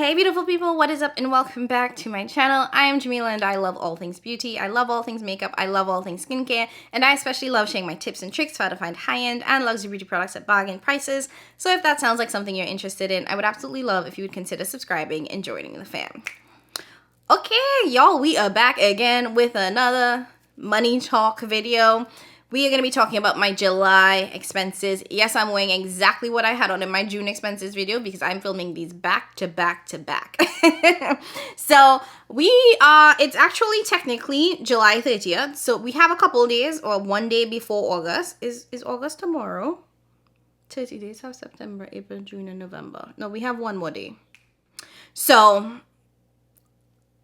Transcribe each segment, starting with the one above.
Hey beautiful people, what is up and welcome back to my channel. I am Jamila and I love all things beauty. I love all things makeup. I love all things skincare. And I especially love sharing my tips and tricks for how to find high-end and luxury beauty products at bargain prices. So if that sounds like something you're interested in, I would absolutely love if you would consider subscribing and joining the fam. Okay, y'all, we are back again with another money talk video. We are going to be talking about my July expenses. Yes, I'm weighing exactly what I had on in my June expenses video because I'm filming these back to back to back. So it's actually technically July 30th. So we have a couple days or one day before August. Is August tomorrow? 30 days have September, April, June, and November. No, we have one more day. So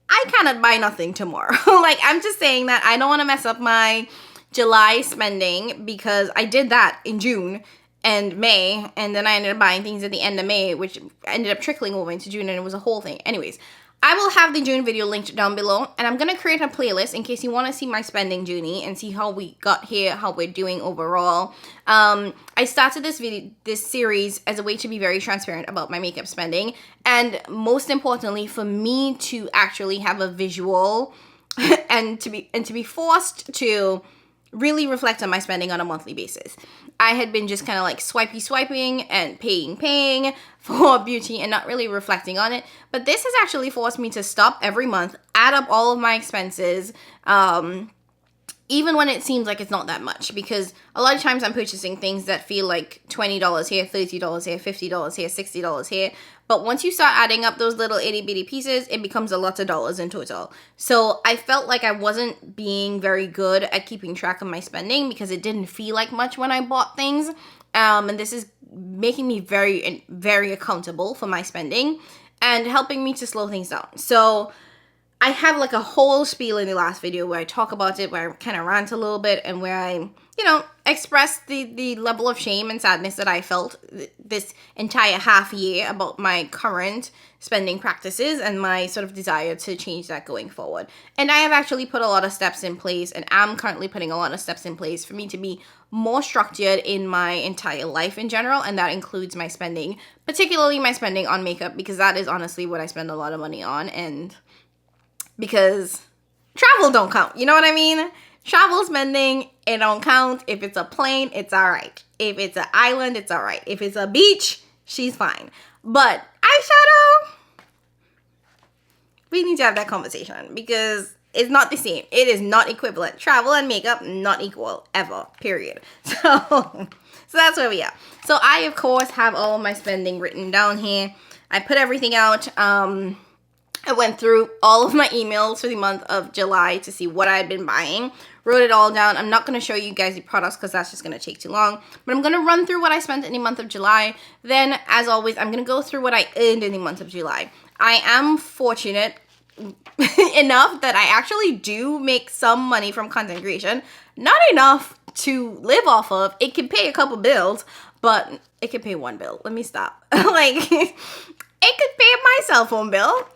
I cannot buy nothing tomorrow. Like, I'm just saying that I don't want to mess up my July spending because I did that in June and May, and then I ended up buying things at the end of May, which ended up trickling over into June, and it was a whole thing. Anyways, I will have the June video linked down below, and I'm going to create a playlist in case you want to see my spending journey and see how we got here, how we're doing overall. I started this series as a way to be very transparent about my makeup spending, and most importantly, for me to actually have a visual and to be forced to really reflect on my spending on a monthly basis. I had been just kind of like swiping and paying for beauty and not really reflecting on it. But this has actually forced me to stop every month, add up all of my expenses, even when it seems like it's not that much, because a lot of times I'm purchasing things that feel like $20 here, $30 here, $50 here, $60 here. But once you start adding up those little itty bitty pieces, it becomes a lot of dollars in total. So I felt like I wasn't being very good at keeping track of my spending because it didn't feel like much when I bought things. And this is making me very, very accountable for my spending and helping me to slow things down. So I have like a whole spiel in the last video where I talk about it, where I kind of rant a little bit, and where I, express the level of shame and sadness that I felt this entire half year about my current spending practices and my sort of desire to change that going forward. And I have actually put a lot of steps in place, and I'm currently putting a lot of steps in place for me to be more structured in my entire life in general, and that includes my spending, particularly my spending on makeup, because that is honestly what I spend a lot of money on, and because travel don't count, you know what I mean? Travel spending, it don't count. If it's a plane, it's all right. If it's an island, it's all right. If it's a beach, she's fine. But eyeshadow, we need to have that conversation because it's not the same. It is not equivalent. Travel and makeup, not equal, ever, period. So that's where we are. So I, of course, have all of my spending written down here. I put everything out. I went through all of my emails for the month of July to see what I had been buying. Wrote it all down. I'm not going to show you guys the products because that's just going to take too long. But I'm going to run through what I spent in the month of July. Then, as always, I'm going to go through what I earned in the month of July. I am fortunate enough that I actually do make some money from content creation. Not enough to live off of. It can pay a couple bills, but it can pay one bill. Let me stop. It could pay my cell phone bill.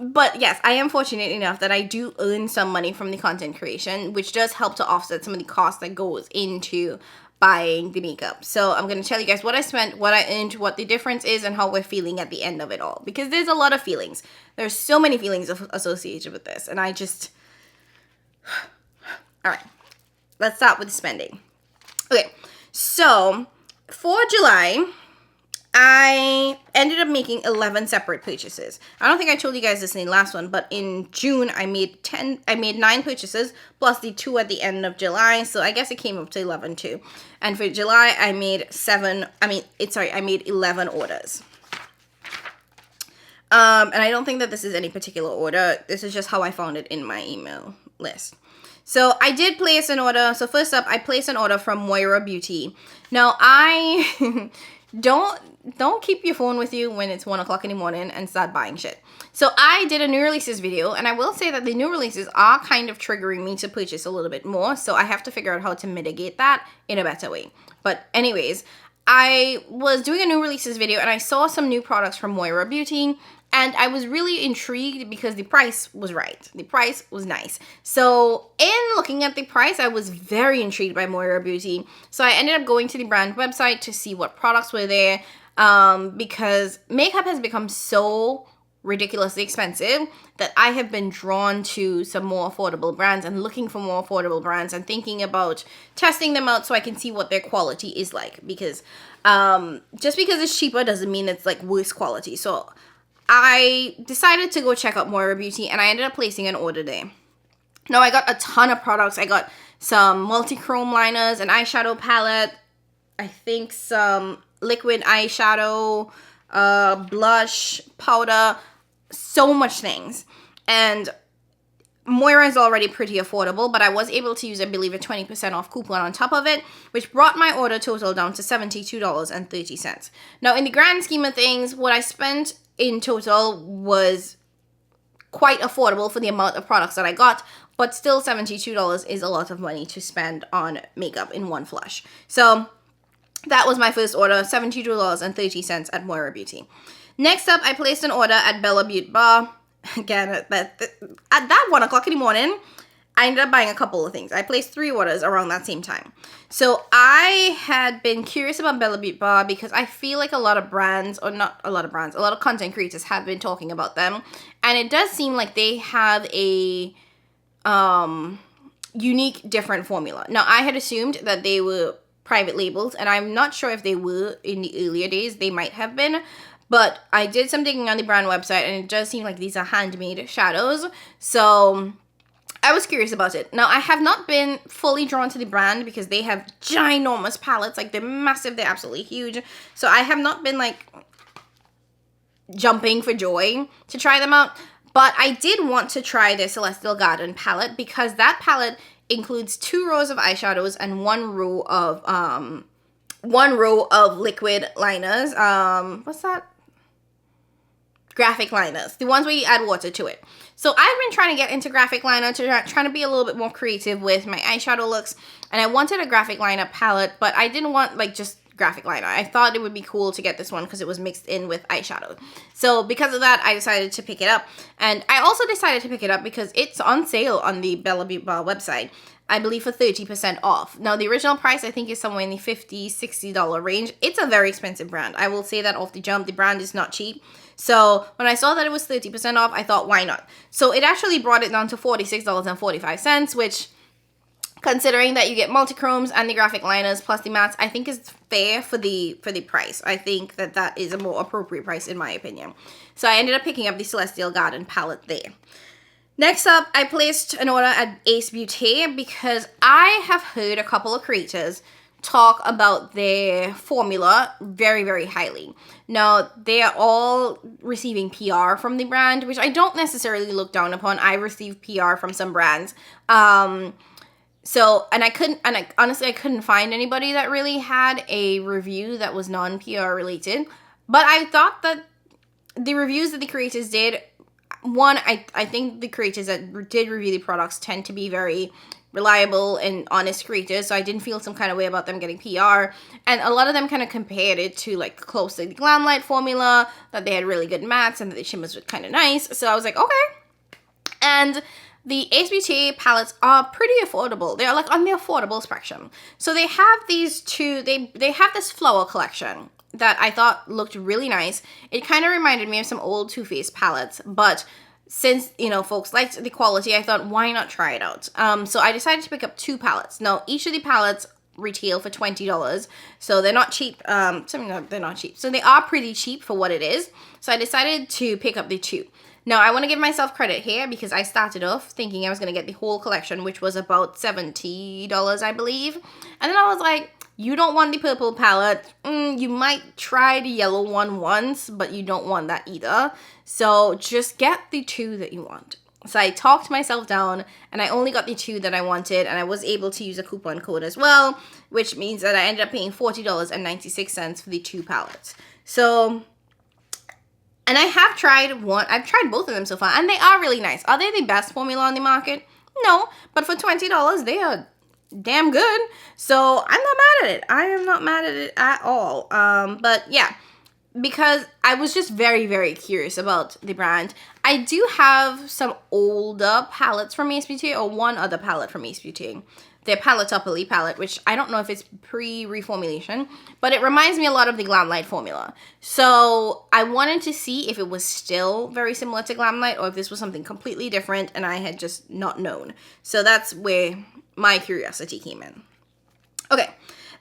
But yes, I am fortunate enough that I do earn some money from the content creation, which does help to offset some of the cost that goes into buying the makeup. So I'm going to tell you guys what I spent, what I earned, what the difference is, and how we're feeling at the end of it all. Because there's a lot of feelings. There's so many feelings associated with this. And I just... All right. Let's start with spending. Okay. So for July, I ended up making 11 separate purchases. I don't think I told you guys this in the last one, but in June I made 9 purchases plus the 2 at the end of July, so I guess it came up to 11 too. And for July I made 11 orders. And I don't think that this is any particular order. This is just how I found it in my email list. So I did place an order. So first up, I placed an order from Moira Beauty. Now I don't keep your phone with you when it's 1 o'clock in the morning and start buying shit. So I did a new releases video, and I will say that the new releases are kind of triggering me to purchase a little bit more. So I have to figure out how to mitigate that in a better way. But anyways, I was doing a new releases video and I saw some new products from Moira Beauty. And I was really intrigued because the price was right. The price was nice. So in looking at the price, I was very intrigued by Moira Beauty. So I ended up going to the brand website to see what products were there. because makeup has become so ridiculously expensive that I have been drawn to some more affordable brands and looking for more affordable brands and thinking about testing them out so I can see what their quality is like, because just because it's cheaper doesn't mean it's like worse quality. So I decided to go check out Moira Beauty, and I ended up placing an order there. Now I got a ton of products. I got some multi-chrome liners, an eyeshadow palette, I think some liquid eyeshadow, blush, powder, so much things. And Moira is already pretty affordable, but I was able to use, I believe, a 20% off coupon on top of it, which brought my order total down to $72.30. Now, in the grand scheme of things, what I spent in total was quite affordable for the amount of products that I got, but still $72 is a lot of money to spend on makeup in one flush. So that was my first order, $72.30 at Moira Beauty. Next up, I placed an order at Bitba. Again, at that 1 o'clock in the morning, I ended up buying a couple of things. I placed 3 orders around that same time. So I had been curious about Bitba because I feel like a lot of brands, or not a lot of brands, a lot of content creators have been talking about them. And it does seem like they have a unique, different formula. Now, I had assumed that they were private labels, and I'm not sure if they were in the earlier days. They might have been. But I did some digging on the brand website, and it does seem like these are handmade shadows. So I was curious about it. Now, I have not been fully drawn to the brand because they have ginormous palettes. Like, they're massive. They're absolutely huge. So I have not been, like, jumping for joy to try them out. But I did want to try their Celestial Garden palette because that palette includes 2 rows of eyeshadows and 1 row of liquid liners. What's that? Graphic liners, the ones where you add water to it. So I've been trying to get into graphic liner, trying to be a little bit more creative with my eyeshadow looks, and I wanted a graphic liner palette, but I didn't want like just graphic liner. I thought it would be cool to get this one because it was mixed in with eyeshadow. So because of that, I decided to pick it up, and I also decided to pick it up because it's on sale on the Bitba website, I believe for 30% off. Now, the original price, I think, is somewhere in the $50, $60 range. It's a very expensive brand. I will say that off the jump. The brand is not cheap. So when I saw that it was 30% off, I thought, why not? So it actually brought it down to $46.45, which, considering that you get multi-chromes and the graphic liners plus the mattes, I think is fair for the price. I think that that is a more appropriate price in my opinion. So I ended up picking up the Celestial Garden palette there. Next up, I placed an order at Ace Beauty because I have heard a couple of creators talk about their formula very, very highly. Now, they are all receiving PR from the brand, which I don't necessarily look down upon. I receive PR from some brands. So, and I honestly couldn't find anybody that really had a review that was non-PR related. But I thought that the reviews that the creators did, one, I think the creators that did review the products tend to be very reliable and honest creators, so I didn't feel some kind of way about them getting PR. And a lot of them kind of compared it to like close to the Glam Light formula, that they had really good mattes and that the shimmers were kind of nice. So I was like, okay. And the Ace Beauty palettes are pretty affordable. They're like on the affordable spectrum. So they have these two, they have this flower collection that I thought looked really nice. It kind of reminded me of some old Too Faced palettes, but since, you know, folks liked the quality, I thought, why not try it out? So I decided to pick up 2 palettes. Now, each of the palettes retail for $20, so they're not cheap. They're not cheap. So they are pretty cheap for what it is. So I decided to pick up the 2. Now, I want to give myself credit here because I started off thinking I was going to get the whole collection, which was about $70, I believe. And then I was like, you don't want the purple palette. You might try the yellow one once, but you don't want that either. So just get the 2 that you want. So I talked myself down, and I only got the 2 that I wanted, and I was able to use a coupon code as well, which means that I ended up paying $40.96 for the 2 palettes. So, and I have tried one. I've tried both of them so far, and they are really nice. Are they the best formula on the market? No, but for $20, they are damn good. So I'm not mad at it. I am not mad at it at all. But yeah, because I was just very, very curious about the brand. I do have some older palettes from Ace Beauty, or one other palette from Ace Beauty. their Palatopoli palette, which I don't know if it's pre-reformulation, but it reminds me a lot of the Glamlight formula. So I wanted to see if it was still very similar to Glamlight or if this was something completely different and I had just not known. So that's where my curiosity came in. Okay.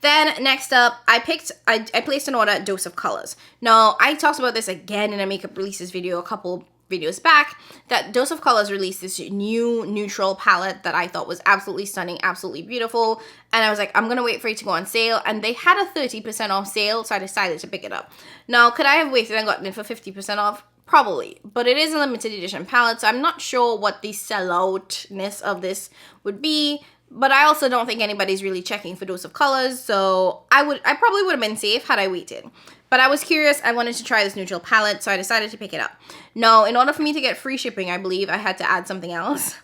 Then next up, I placed an order at Dose of Colors. Now, I talked about this again in a makeup releases video a couple videos back, that Dose of Colors released this new neutral palette that I thought was absolutely stunning, absolutely beautiful. And I was like, I'm going to wait for it to go on sale. And they had a 30% off sale, so I decided to pick it up. Now, could I have waited and gotten it for 50% off? Probably. But it is a limited edition palette, so I'm not sure what the selloutness of this would be. But I also don't think anybody's really checking for Dose of Colors, so I probably would have been safe had I waited. But I was curious, I wanted to try this neutral palette, so I decided to pick it up. Now, in order for me to get free shipping, I believe I had to add something else.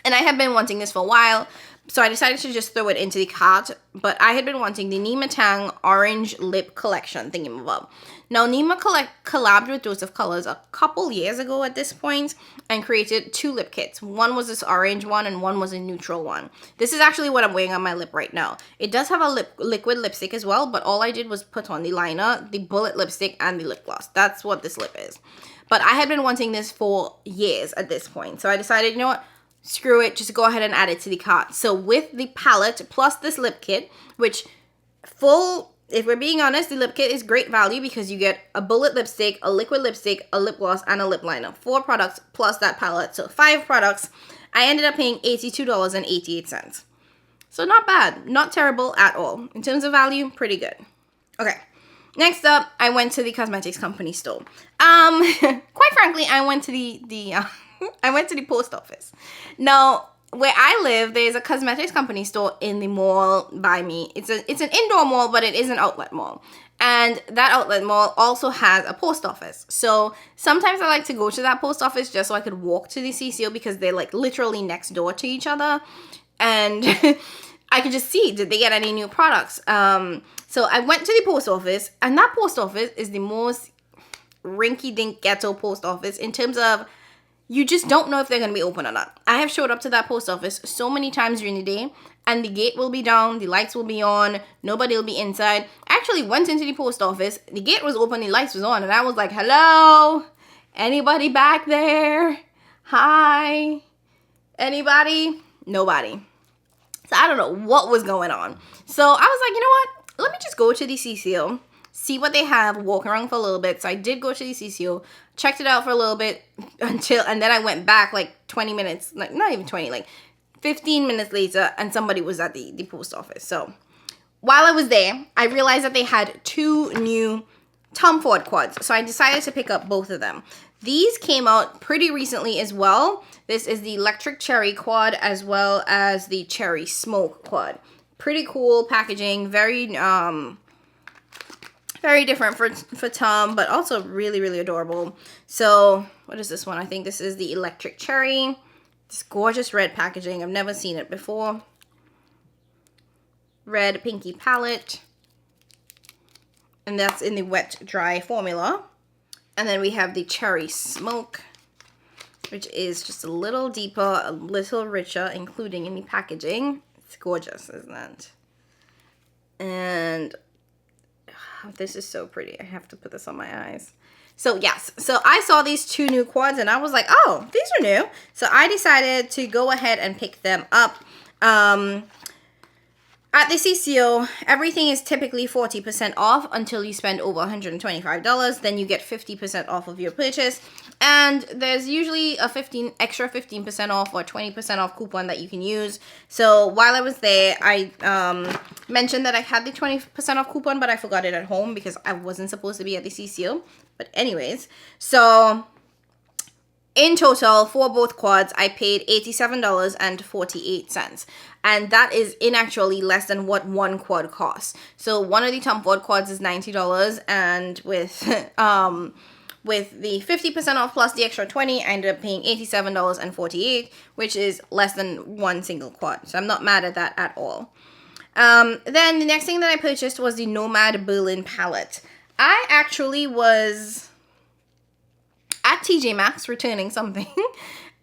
And I have been wanting this for a while, so I decided to just throw it into the cart. But I had been wanting the Nima Tang Orange Lip Collection thingamabobber. Now, Nima collabed with Dose of Colors a couple years ago at this point and created 2 lip kits. One was this orange one and one was a neutral one. This is actually what I'm wearing on my lip right now. It does have a liquid lipstick as well, but all I did was put on the liner, the bullet lipstick, and the lip gloss. That's what this lip is. But I had been wanting this for years at this point, so I decided, you know what? Screw it, just go ahead and add it to the cart. So with the palette plus this lip kit, which if we're being honest, the lip kit is great value because you get a bullet lipstick, a liquid lipstick, a lip gloss, and a lip liner. 4 products plus that palette. So 5 products. I ended up paying $82.88. So not bad. Not terrible at all. In terms of value, pretty good. Okay. Next up, I went to the cosmetics company store. Quite frankly, I went to I went to the post office. Now, where I live, there's a cosmetics company store in the mall by me. It's an indoor mall, but it is an outlet mall. And that outlet mall also has a post office. So sometimes I like to go to that post office just so I could walk to the CCO because they're like literally next door to each other. And I could just see, did they get any new products? So I went to the post office, and that post office is the most rinky-dink ghetto post office in terms of you just don't know if they're going to be open or not. I have showed up to that post office so many times during the day, and the gate will be down, the lights will be on, nobody will be inside. I actually went into the post office, the gate was open, the lights was on, and I was like, hello? Anybody back there? Hi? Anybody? Nobody. So I don't know what was going on. So I was like, you know what? Let me just go to the CCO, see what they have, walk around for a little bit. So I did go to the CCO, checked it out for a little bit and then I went back like 20 minutes, like not even 20, like 15 minutes later, and somebody was at the post office. So while I was there, I realized that they had 2 new Tom Ford quads. So I decided to pick up both of them. These came out pretty recently as well. This is the Electric Cherry quad as well as the Cherry Smoke quad. Pretty cool packaging, very different for Tom, but also really, really adorable. So what is this one? I think this is the Electric Cherry. This gorgeous red packaging. I've never seen it before. Red pinky palette. And that's in the wet dry formula. And then we have the Cherry Smoke, which is just a little deeper, a little richer, including in the packaging. It's gorgeous, isn't it? And this is so pretty. I have to put this on my eyes. So yes, so I saw these 2 new quads and I was like, oh, these are new. So I decided to go ahead and pick them up. At the CCO, everything is typically 40% off until you spend over $125. Then you get 50% off of your purchase. And there's usually a extra 15% off or 20% off coupon that you can use. So while I was there, I mentioned that I had the 20% off coupon, but I forgot it at home because I wasn't supposed to be at the CCO. But anyways, so in total, for both quads, I paid $87.48. And that is actually less than what one quad costs. So one of the Tom Ford quads is $90. And with the 50% off plus the extra 20, I ended up paying $87.48, which is less than one single quad. So I'm not mad at that at all. Then the next thing that I purchased was the Nomad Berlin palette. I actually was at TJ Maxx returning something,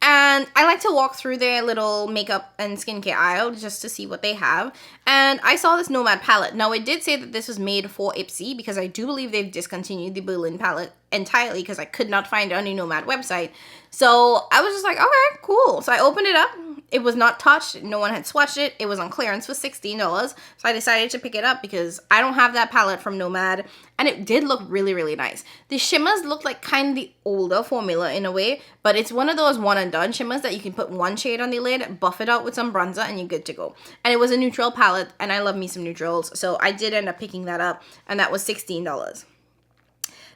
and And I like to walk through their little makeup and skincare aisle just to see what they have. And I saw this Nomad palette. Now, it did say that this was made for Ipsy because I do believe they've discontinued the Berlin palette entirely because I could not find it on the Nomad website. So I was just like, okay, cool. So I opened it up. It was not touched. No one had swatched it. It was on clearance for $16. So I decided to pick it up because I don't have that palette from Nomad. And it did look really, really nice. The shimmers look like kind of the older formula in a way. But it's one of those one and done shimmers that you can put one shade on the lid, buff it out with some bronzer, and you're good to go. And it was a neutral palette. And I love me some neutrals. So I did end up picking that up. And that was $16.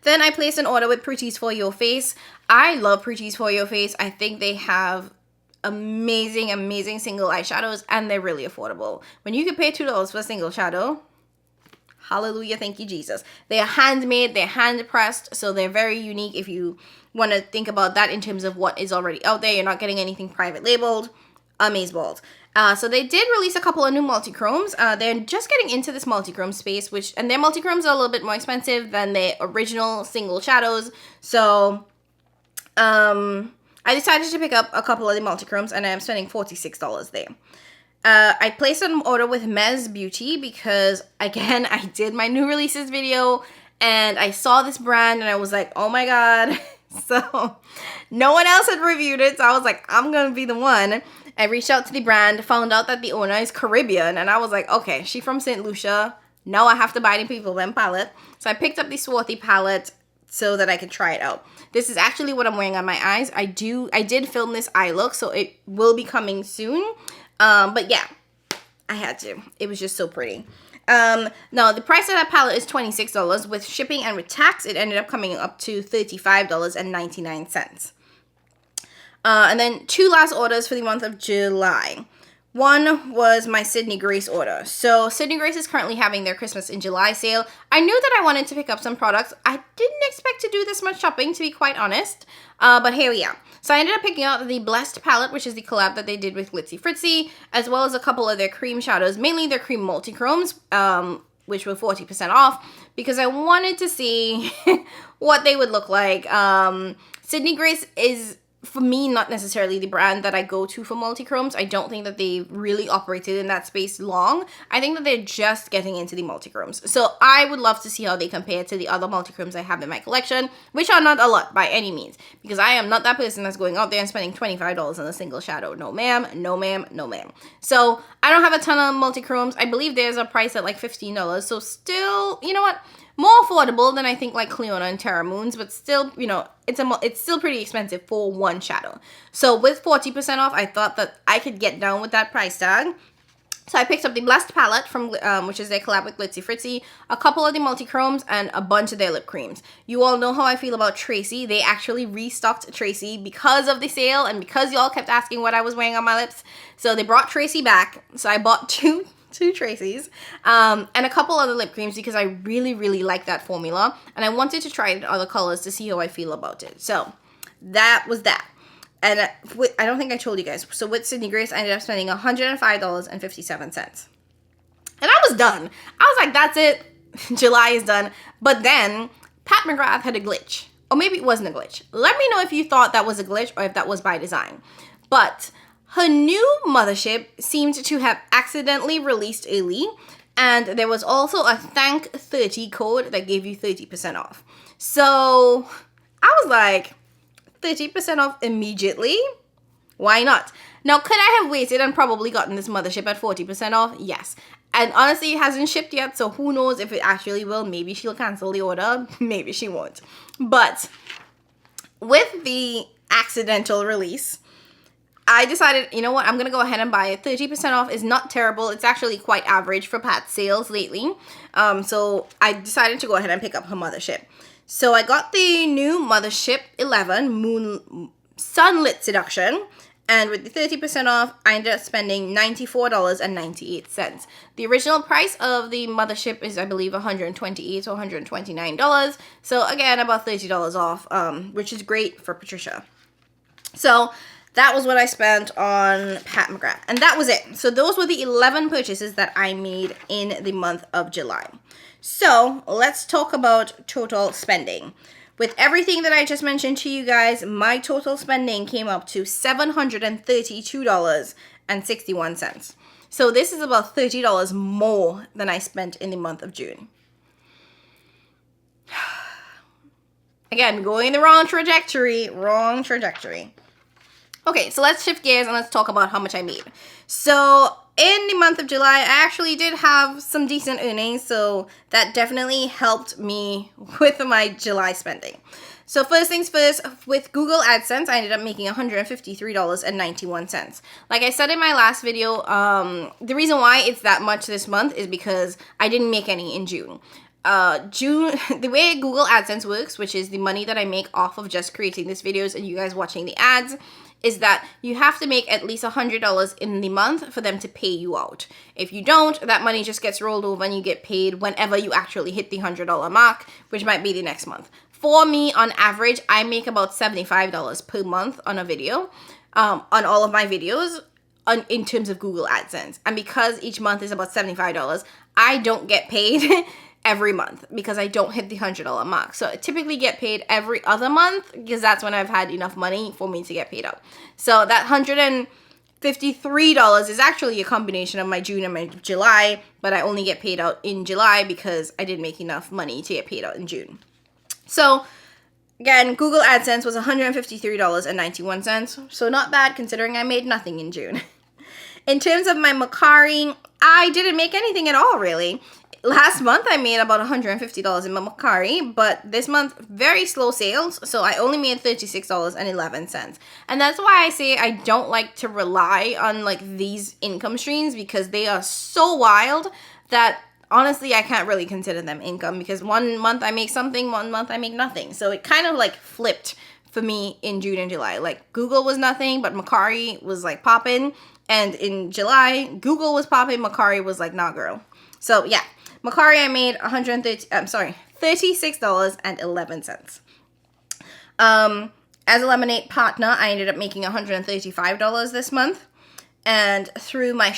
Then I placed an order with Pretty's For Your Face. I love Pretty's For Your Face. I think they have amazing, amazing single eyeshadows, and they're really affordable. When you can pay $2 for a single shadow, hallelujah, thank you, Jesus. They are handmade, they're hand pressed, so they're very unique if you want to think about that in terms of what is already out there. You're not getting anything private labeled. Amazeballs. So they did release a couple of new multi-chromes. They're just getting into this multi-chrome space, and their multi-chromes are a little bit more expensive than their original single shadows. So I decided to pick up a couple of the multi-chromes, and I'm spending $46 there. I placed an order with Moira Beauty because, again, I did my new releases video, and I saw this brand, and I was like, oh my god. So no one else had reviewed it, so I was like, I'm gonna be the one. I reached out to the brand, found out that the owner is Caribbean, and I was like, okay, she from St. Lucia. Now I have to buy the People Them palette. So I picked up the Swarthy palette so that I could try it out. This is actually what I'm wearing on my eyes. I did film this eye look, so it will be coming soon. But yeah, I had to. It was just so pretty. Now, the price of that palette is $26. With shipping and with tax, it ended up coming up to $35.99. And then two last orders for the month of July. One was my Sydney Grace order. So Sydney Grace is currently having their Christmas in July sale. I knew that I wanted to pick up some products. I didn't expect to do this much shopping, to be quite honest. But here we are. So I ended up picking out the Blessed palette, which is the collab that they did with Glitzy Fritzy, as well as a couple of their cream shadows, mainly their cream multi-chromes, which were 40% off, because I wanted to see what they would look like. Sydney Grace is, for me, not necessarily the brand that I go to for multi-chromes. I don't think that they really operated in that space long. I think that they're just getting into the multi-chromes. So I would love to see how they compare to the other multi-chromes I have in my collection, which are not a lot by any means, because I am not that person that's going out there and spending $25 on a single shadow. No ma'am, no ma'am, no ma'am. So I don't have a ton of multi-chromes. I believe there's a price at like $15. So still, you know what? More affordable than I think like Cleona and Terra Moons, but still, you know, it's still pretty expensive for one shadow. So with 40% off, I thought that I could get down with that price tag. So I picked up the Blessed palette from which is their collab with Glitzy Fritzy, a couple of the multi-chromes, and a bunch of their lip creams. You all know how I feel about Tracy. They actually restocked Tracy because of the sale and because y'all kept asking what I was wearing on my lips. So they brought Tracy back. So I bought two Tracy's, and a couple other lip creams because I really, really like that formula, and I wanted to try it in other colors to see how I feel about it. So that was that. And I don't think I told you guys. So with Sydney Grace, I ended up spending $105.57. And I was done. I was like, that's it. July is done. But then Pat McGrath had a glitch. Or maybe it wasn't a glitch. Let me know if you thought that was a glitch or if that was by design. But her new Mothership seemed to have accidentally released early, and there was also a thank 30 code that gave you 30% off. So I was like, 30% off immediately? Why not? Now, could I have waited and probably gotten this Mothership at 40% off? Yes. And honestly, it hasn't shipped yet, so who knows if it actually will. Maybe she'll cancel the order. Maybe she won't. But with the accidental release, I decided, you know what, I'm going to go ahead and buy it. 30% off is not terrible. It's actually quite average for Pat's sales lately. So I decided to go ahead and pick up her Mothership. So I got the new Mothership 11 Sunlit Seduction. And with the 30% off, I ended up spending $94.98. The original price of the Mothership is, I believe, $128 or $129. So again, about $30 off, which is great for Patricia. So that was what I spent on Pat McGrath. And that was it. So those were the 11 purchases that I made in the month of July. So let's talk about total spending. With everything that I just mentioned to you guys, my total spending came up to $732.61. So this is about $30 more than I spent in the month of June. Again, going the wrong trajectory. Okay, so let's shift gears and let's talk about how much I made. So in the month of July, I actually did have some decent earnings, so that definitely helped me with my July spending. So first things first, with Google AdSense, I ended up making $153.91. Like I said in my last video, the reason why it's that much this month is because I didn't make any in June. The way Google AdSense works, which is the money that I make off of just creating these videos and you guys watching the ads, is that you have to make at least $100 in the month for them to pay you out. If you don't, that money just gets rolled over and you get paid whenever you actually hit the $100 mark, which might be the next month. For me, on average, I make about $75 per month on a video, on all of my videos, in terms of Google AdSense. And because each month is about $75, I don't get paid every month because I don't hit the $100 mark. So I typically get paid every other month because that's when I've had enough money for me to get paid out. So that $153 is actually a combination of my June and my July, but I only get paid out in July because I didn't make enough money to get paid out in June. So again, Google AdSense was $153.91. So not bad considering I made nothing in June. In terms of my Makari, I didn't make anything at all, really. Last month, I made about $150 in my Makari, but this month, very slow sales, so I only made $36.11. And that's why I say I don't like to rely on, like, these income streams because they are so wild that, honestly, I can't really consider them income because one month I make something, one month I make nothing. So it kind of, like, flipped for me in June and July. Like, Google was nothing, but Makari was, like, popping. And in July, Google was popping, Makari was like, nah, girl. So, yeah. Makari, I made $36.11. As a lemonade partner, I ended up making $135 this month. And through my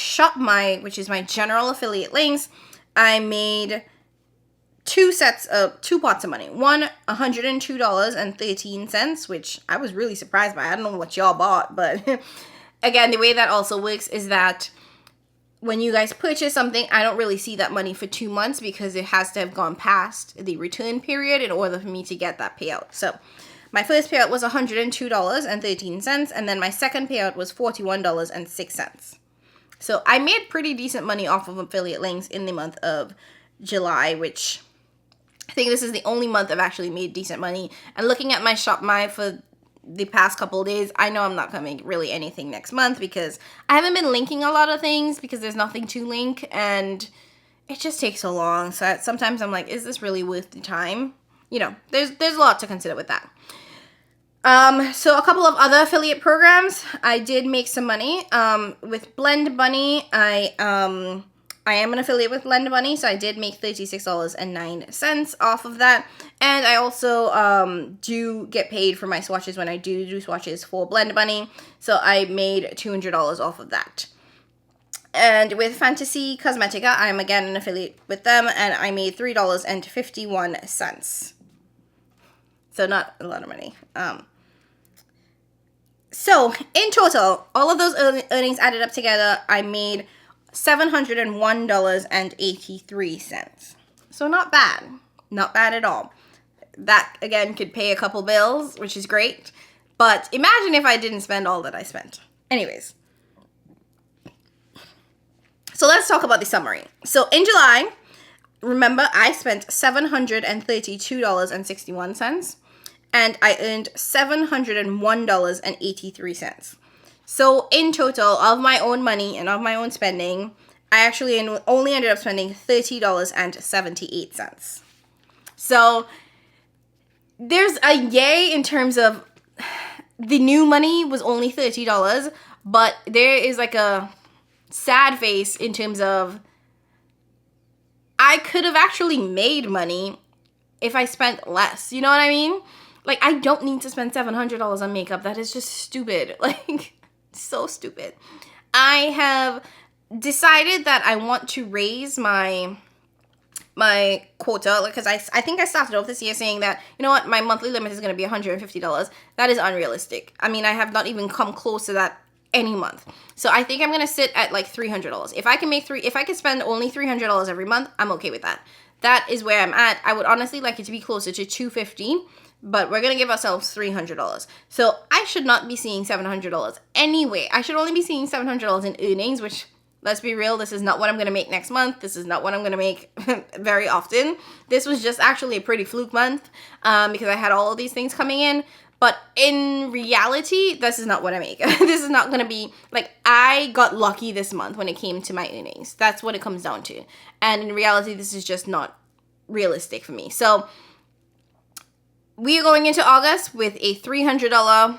which is my general affiliate links, I made two pots of money. One, $102.13, which I was really surprised by. I don't know what y'all bought, but again, the way that also works is that when you guys purchase something, I don't really see that money for 2 months because it has to have gone past the return period in order for me to get that payout. So my first payout was $102.13, and then my second payout was $41.06. So I made pretty decent money off of affiliate links in the month of July, which I think this is the only month I've actually made decent money. And looking at my ShopMy for the past couple of days, I know I'm not gonna make really anything next month because I haven't been linking a lot of things because there's nothing to link and it just takes so long. So sometimes I'm like, is this really worth the time? You know, there's a lot to consider with that. So a couple of other affiliate programs, I did make some money. With Blend Bunny, I am an affiliate with Blend Bunny, so I did make $36.09 off of that. And I also do get paid for my swatches when I do swatches for Blend Bunny. So I made $200 off of that. And with Fantasy Cosmetica, I'm again an affiliate with them, and I made $3.51. So not a lot of money. So in total, all of those earnings added up together, I made $701.83. So not bad. Not bad at all. That, again, could pay a couple bills, which is great. But imagine if I didn't spend all that I spent. Anyways. So let's talk about the summary. So in July, remember, I spent $732.61. And I earned $701.83. So in total, of my own money and of my own spending, I actually only ended up spending $30.78. So there's a yay in terms of the new money was only $30, but there is like a sad face in terms of I could have actually made money if I spent less. You know what I mean? Like, I don't need to spend $700 on makeup. That is just stupid. Like, so stupid. I have decided that I want to raise my my quota, because I think I started off this year saying that, you know what, my monthly limit is going to be $150. That is unrealistic. I mean, I have not even come close to that any month. So I think I'm going to sit at like $300. If I can spend only $300 every month, I'm okay with that. That is where I'm at. I would honestly like it to be closer to $250, but we're going to give ourselves $300. So I should not be seeing $700 anyway. I should only be seeing $700 in earnings, which, let's be real, this is not what I'm going to make next month. This is not what I'm going to make very often. This was just actually a pretty fluke month because I had all of these things coming in. But in reality, this is not what I make. This is not going to be, like, I got lucky this month when it came to my earnings. That's what it comes down to. And in reality, this is just not realistic for me. So we are going into August with a $300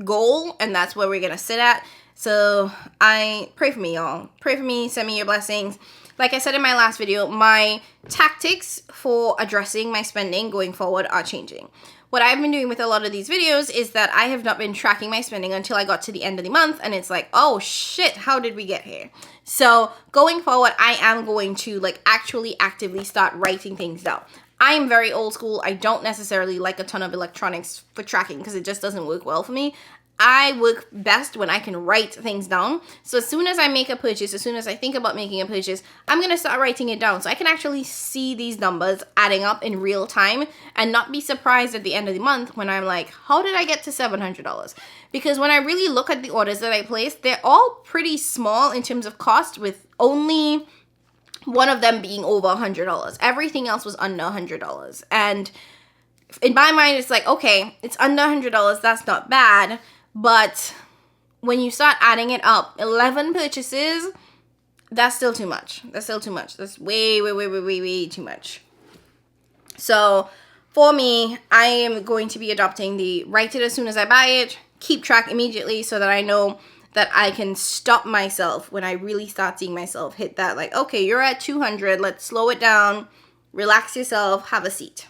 goal, and that's where we're going to sit at. So I pray for me, y'all. Pray for me. Send me your blessings. Like I said in my last video, my tactics for addressing my spending going forward are changing. What I've been doing with a lot of these videos is that I have not been tracking my spending until I got to the end of the month, and it's like, oh shit, how did we get here? So going forward, I am going to like actually actively start writing things down. I am very old school. I don't necessarily like a ton of electronics for tracking because it just doesn't work well for me. I work best when I can write things down. So as soon as I make a purchase, as soon as I think about making a purchase, I'm going to start writing it down so I can actually see these numbers adding up in real time and not be surprised at the end of the month when I'm like, how did I get to $700? Because when I really look at the orders that I placed, they're all pretty small in terms of cost, with only one of them being over $100. Everything else was under $100. And in my mind, it's like, okay, it's under $100. That's not bad. But when you start adding it up, 11 purchases, that's still too much. That's still too much. That's way too much. So for me, I am going to be adopting the write it as soon as I buy it, keep track immediately so that I know that I can stop myself when I really start seeing myself hit that, like, okay, you're at 200. Let's slow it down. Relax yourself. Have a seat.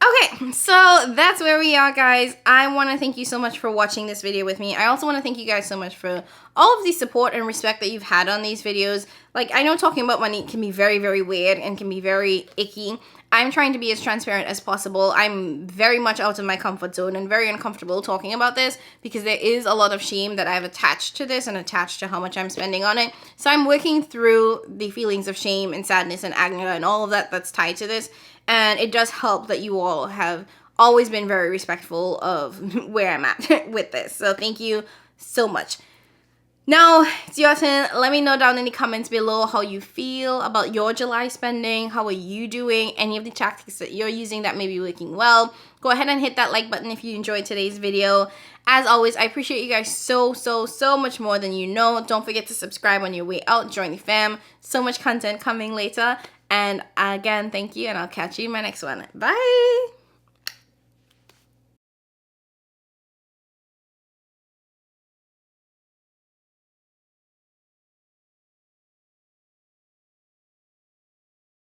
Okay, so that's where we are, guys. I want to thank you so much for watching this video with me. I also want to thank you guys so much for all of the support and respect that you've had on these videos. Like, I know talking about money can be very, very weird and can be very icky. I'm trying to be as transparent as possible. I'm very much out of my comfort zone and very uncomfortable talking about this because there is a lot of shame that I've attached to this and attached to how much I'm spending on it. So I'm working through the feelings of shame and sadness and anger and all of that that's tied to this. And it does help that you all have always been very respectful of where I'm at with this. So thank you so much. Now, it's your turn. Let me know down in the comments below how you feel about your July spending. How are you doing? Any of the tactics that you're using that may be working well. Go ahead and hit that like button if you enjoyed today's video. As always, I appreciate you guys so much more than you know. Don't forget to subscribe on your way out. Join the fam. So much content coming later. And again, thank you, and I'll catch you in my next one. Bye!